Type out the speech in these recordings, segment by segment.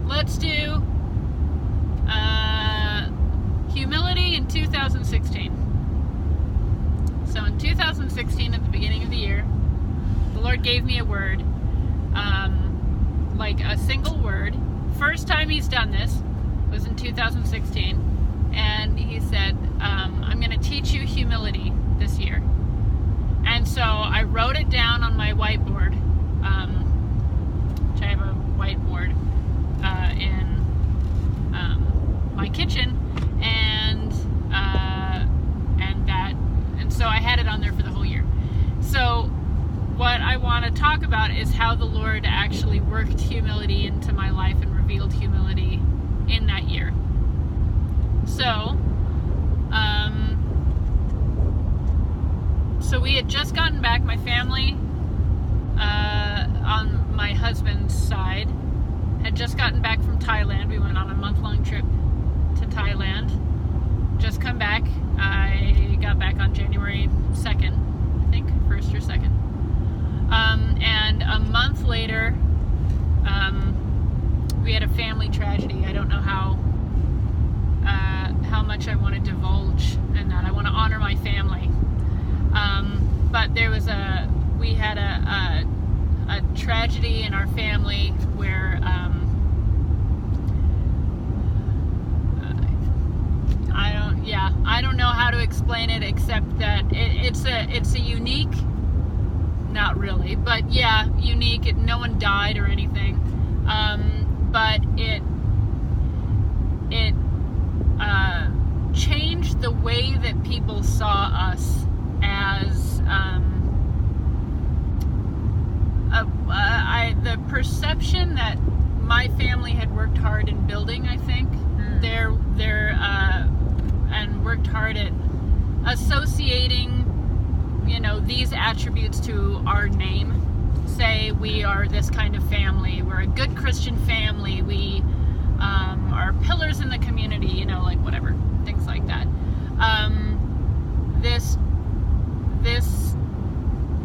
Let's do humility in 2016. So in 2016, at the beginning of the year, the Lord gave me a word, like a single word. First time He's done this was in 2016, and He said, I'm going to teach you humility this year. And so I wrote it down on my whiteboard, which I have a whiteboard in my kitchen, and so I had it on there for the whole year. So what I want to talk about is how the Lord actually worked humility into my life and revealed humility in that year. So, so we had just gotten back, my family, on my husband's side, had just gotten back from Thailand. We went on a month-long trip to Thailand. Just come back. I got back on January 2nd, I think, 1st or 2nd. And a month later, we had a family tragedy. I don't know how much I want to divulge in that. I want to honor my family. But there was we had a tragedy in our family where I don't know how to explain it, except that it's a unique, not really, but yeah, unique. No one died or anything, but it changed the way that people saw us as the perception that my family had worked hard in building. I think and worked hard at associating, these attributes to our name. Say we are this kind of family. We're a good Christian family. We are pillars in the community. Like whatever, things like that. This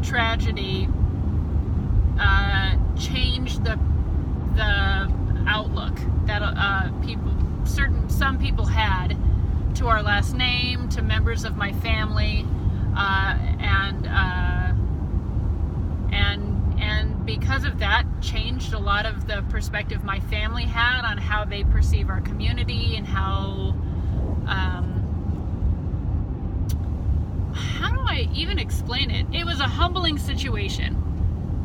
tragedy changed the outlook that some people had to our last name, to members of my family, and because of that, changed a lot of the perspective my family had on how they perceive our community and how do I even explain it? It was a humbling situation.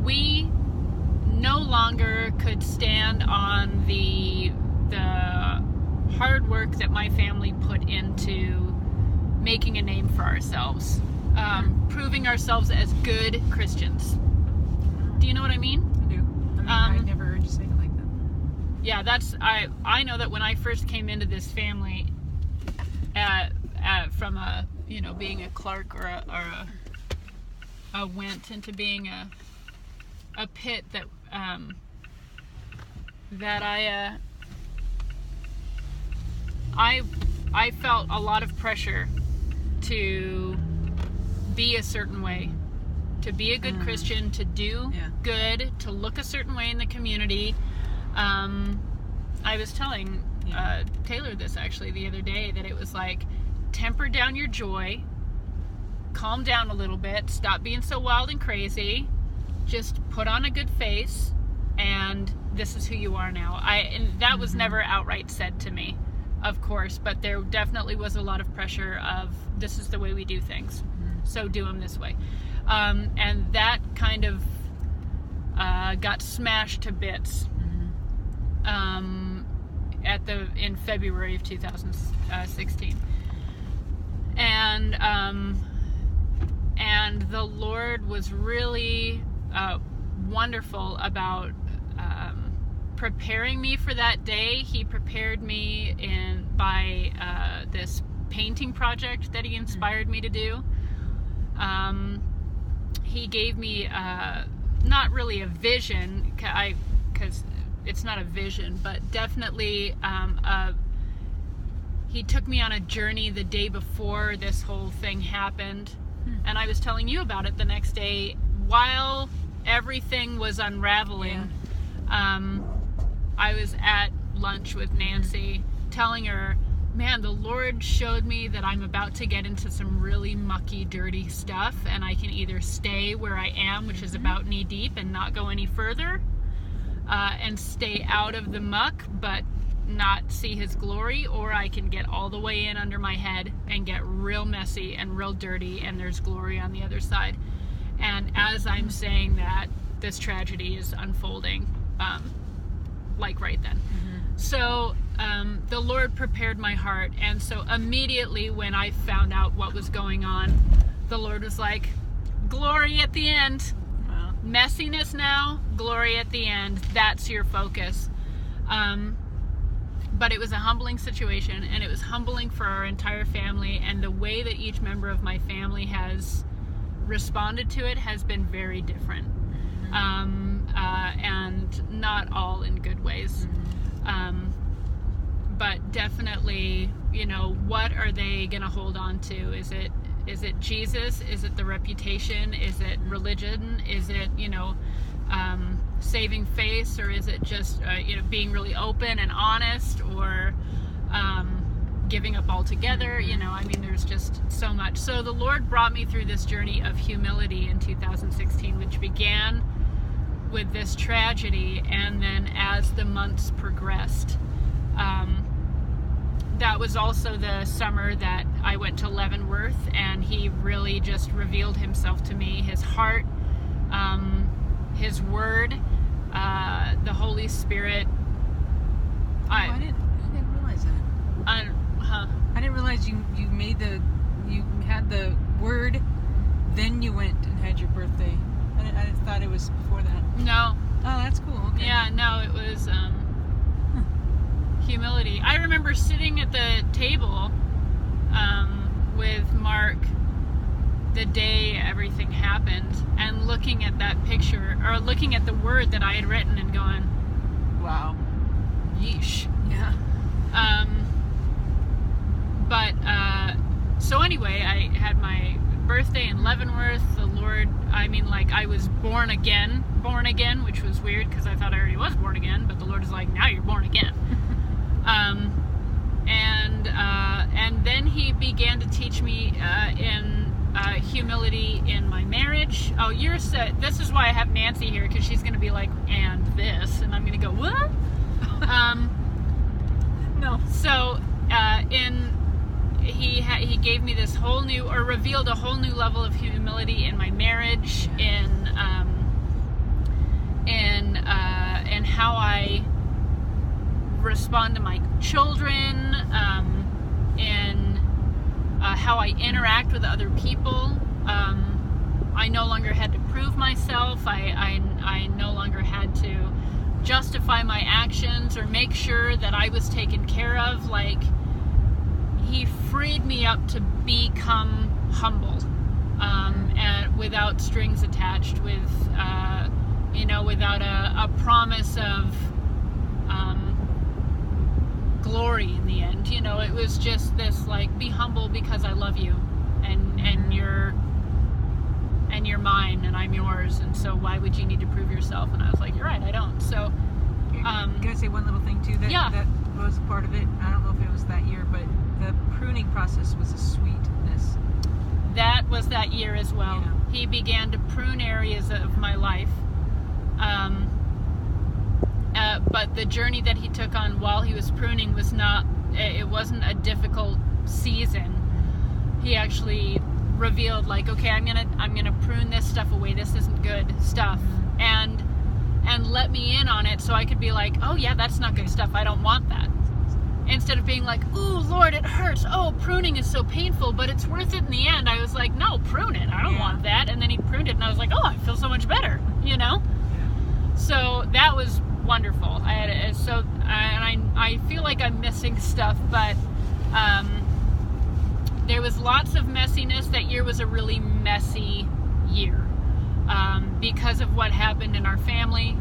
We no longer could stand on the hard work that my family put into making a name for ourselves, proving ourselves as good Christians. Do you know what I mean? I do. I never heard you say it like that. Yeah, I know that when I first came into this family, from being a clerk or went into being a pit that I felt a lot of pressure to be a certain way, to be a good Christian, to do good, to look a certain way in the community. I was telling Taylor this actually the other day, that it was like, temper down your joy, calm down a little bit, stop being so wild and crazy, just put on a good face, and this is who you are now. And that was never outright said to me, of course, but there definitely was a lot of pressure of, this is the way we do things, so do them this way. And that kind of got smashed to bits in February of 2016. And the Lord was really wonderful about preparing me for that day. He prepared me by this painting project that He inspired me to do. He gave me not really a vision, because it's not a vision, but definitely He took me on a journey the day before this whole thing happened. And I was telling you about it the next day while everything was unraveling. I was at lunch with Nancy, telling her, man, the Lord showed me that I'm about to get into some really mucky, dirty stuff, and I can either stay where I am, which is about knee deep, and not go any further, and stay out of the muck, but not see his glory, or I can get all the way in under my head and get real messy and real dirty, and there's glory on the other side. And as I'm saying that, this tragedy is unfolding, like right then. So the Lord prepared my heart, and so immediately when I found out what was going on, the Lord was like, glory at the end. Wow. Messiness now, glory at the end. That's your focus. But it was a humbling situation, and it was humbling for our entire family, and the way that each member of my family has responded to it has been very different, and not all in good ways. But definitely, you know, what are they going to hold on to? Is it Jesus? Is it the reputation? Is it religion? Is it, you know, saving face, or is it just you know, being really open and honest, or giving up altogether? You know, I mean, there's just so much. So the Lord brought me through this journey of humility in 2016, which began with this tragedy, and then as the months progressed, that was also the summer that I went to Leavenworth, and he really just revealed himself to me, his heart, his word, the Holy Spirit. I didn't realize that. I didn't realize you had the word, then you went and had your birthday. I thought it was before that. No. Oh, that's cool. Okay. Yeah, no, it was humility. I remember sitting at the table with Mark the day everything happened, and looking at that picture, or looking at the word that I had written, and going, wow, yeesh. Yeah. So anyway, I had my birthday in Leavenworth. The Lord, I mean, like, I was born again, which was weird because I thought I already was born again, but the Lord is like, now you're born again. And then he began to teach me in humility in my marriage. Oh, this is why I have Nancy here, because she's going to be like, and this, and I'm going to go, what? No. So he gave me this whole new, or revealed a whole new level of humility in my marriage, in how I respond to my children, in how I interact with other people. I no longer had to prove myself. I no longer had to justify my actions or make sure that I was taken care of. Like, he freed me up to become humble, and without strings attached, with without a promise of glory in the end. You know, it was just this, like, be humble because I love you, and you're mine and I'm yours, and so why would you need to prove yourself? And I was like, you're right, I don't. So can I say one little thing too? That was part of it. I don't know if it was that year, but the pruning process was a sweetness. That was that year as well. Yeah. He began to prune areas of my life. But the journey that he took on while he was pruning it wasn't a difficult season. He actually revealed, like, okay, I'm gonna prune this stuff away. This isn't good stuff. And let me in on it, so I could be like, oh yeah, that's not good stuff. I don't want that. Instead of being like, ooh, Lord, it hurts. Oh, pruning is so painful, but it's worth it in the end. I was like, no, prune it. I don't want that. And then he pruned it, and I was like, oh, I feel so much better, you know? Yeah. So that was wonderful. I feel like I'm missing stuff, but there was lots of messiness. That year was a really messy year because of what happened in our family,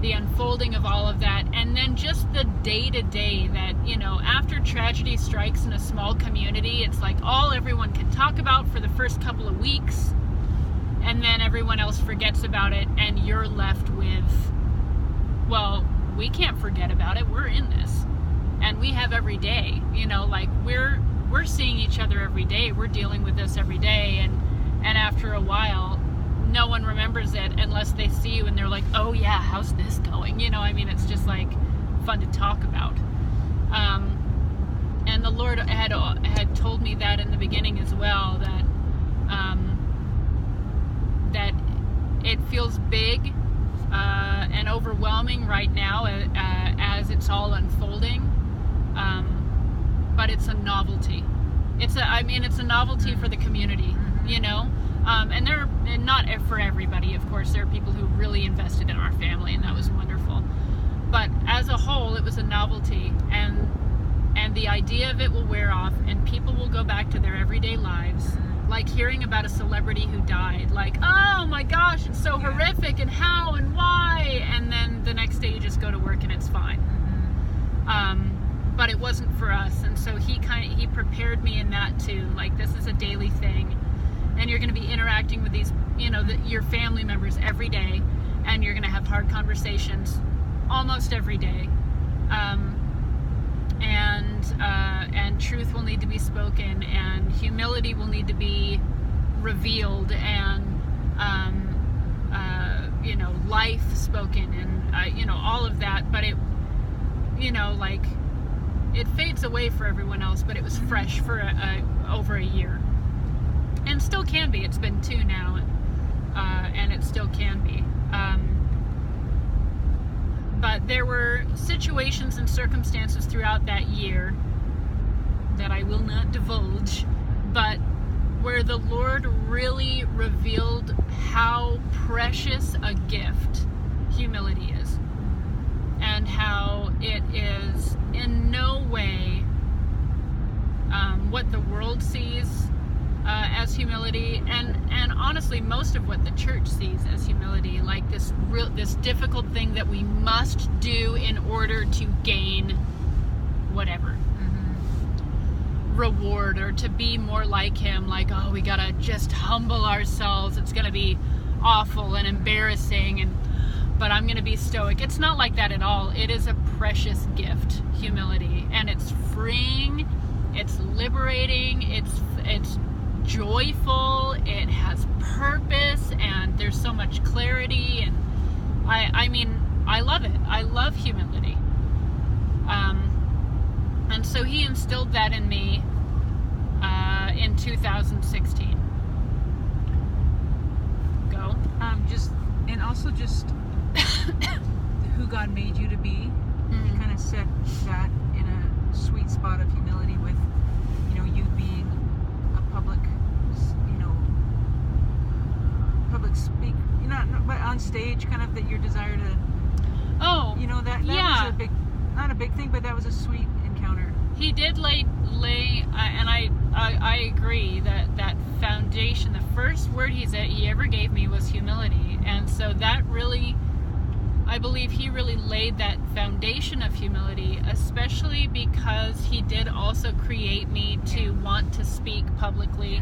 the unfolding of all of that, and then just the day-to-day that, you know, after tragedy strikes in a small community, it's like all everyone can talk about for the first couple of weeks, and then everyone else forgets about it, and you're left with we can't forget about it. We're in this, and we have every day, you know, like we're seeing each other every day. We're dealing with this every day, and after a while, no one remembers it unless they see you and they're like, oh yeah, how's this going? You know, I mean, it's just like fun to talk about. And the Lord had told me that in the beginning as well, that that it feels big and overwhelming right now as it's all unfolding, but it's a novelty. It's a novelty for the community, you know. And not for everybody, of course. There are people who really invested in our family, and that was wonderful. But as a whole, it was a novelty, and the idea of it will wear off, and people will go back to their everyday lives, like hearing about a celebrity who died, like, oh my gosh, it's so horrific, and how, and why, and then the next day you just go to work and it's fine. But it wasn't for us, and so he prepared me in that too, like, this is a daily thing, and you're going to be interacting with these, you know, your family members every day, and you're going to have hard conversations almost every day. And truth will need to be spoken, and humility will need to be revealed, and you know, life spoken, and you know, all of that. But it, you know, like, it fades away for everyone else, but it was fresh for over a year, and still can be. It's been 2 now, and it still can be. But there were situations and circumstances throughout that year that I will not divulge, but where the Lord really revealed how precious a gift humility is, and how it is in no way what the world sees as humility, and honestly most of what the church sees as humility, like this difficult thing that we must do in order to gain whatever reward, or to be more like him, like, oh, we gotta just humble ourselves, it's gonna be awful and embarrassing, but I'm gonna be stoic. It's not like that at all. It is a precious gift, humility, and it's freeing, it's liberating, it's joyful, it has purpose, and there's so much clarity, and I mean, I love it. I love humility. And so he instilled that in me in 2016. Go. Just who God made you to be. He kind of set that in a sweet spot of humility with, you know, you being a public speak, you know, but on stage, kind of, that your desire to, you know, that was a big, not a big thing, but that was a sweet encounter. He did lay, and I agree that foundation. The first word he ever gave me was humility, and so that really, I believe he really laid that foundation of humility, especially because he did also create me to want to speak publicly,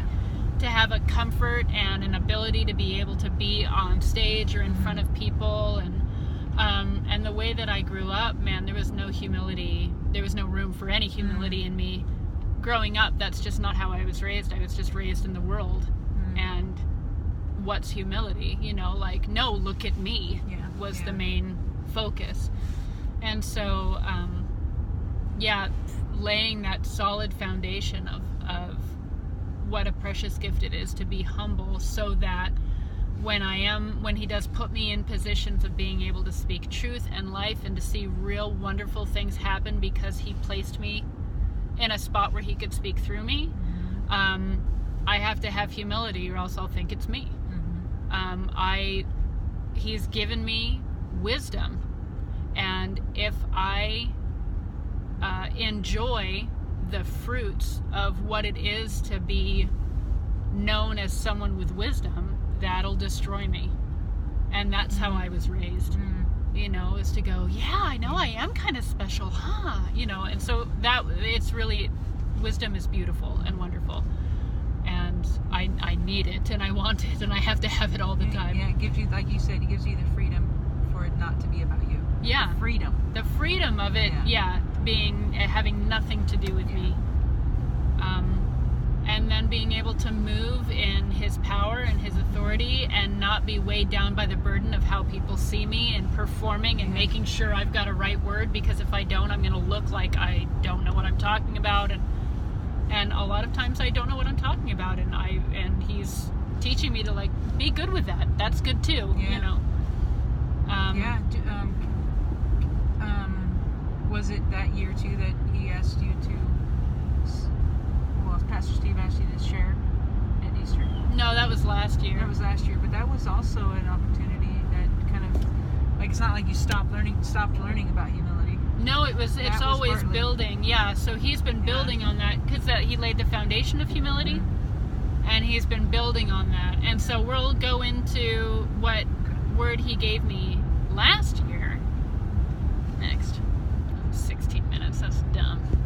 to have a comfort and an ability to be able to be on stage or in front of people, and the way that I grew up, man, there was no humility. There was no room for any humility in me. Growing up, that's just not how I was raised. I was just raised in the world. And what's humility? You know, like, no, look at me was the main focus. And so, laying that solid foundation of what a precious gift it is to be humble, so that when he does put me in positions of being able to speak truth and life, and to see real wonderful things happen because he placed me in a spot where he could speak through me, I have to have humility, or else I'll think it's me. He's given me wisdom, and if I enjoy the fruits of what it is to be known as someone with wisdom, that'll destroy me. And that's how I was raised, you know, is to go, yeah, I know I am kind of special, huh? You know, and so that, it's really, wisdom is beautiful and wonderful, and I need it, and I want it, and I have to have it all the time. Yeah, it gives you, like you said, it gives you the freedom for it not to be about you. Yeah. The freedom of it, having nothing to do with me. And then being able to move in his power and his authority and not be weighed down by the burden of how people see me and performing and making sure I've got a right word, because if I don't, I'm going to look like I don't know what I'm talking about. And a lot of times I don't know what I'm talking about, and he's teaching me to like be good with that. That's good too, you know. Was it that year too that he asked you to? Well, Pastor Steve asked you to share at Easter. No, that was last year. That was last year, but that was also an opportunity that kind of like, it's not like you stopped learning about humility. No, it's always building. Yeah, so he's been building on that, because he laid the foundation of humility, and he's been building on that. And so we'll go into what word he gave me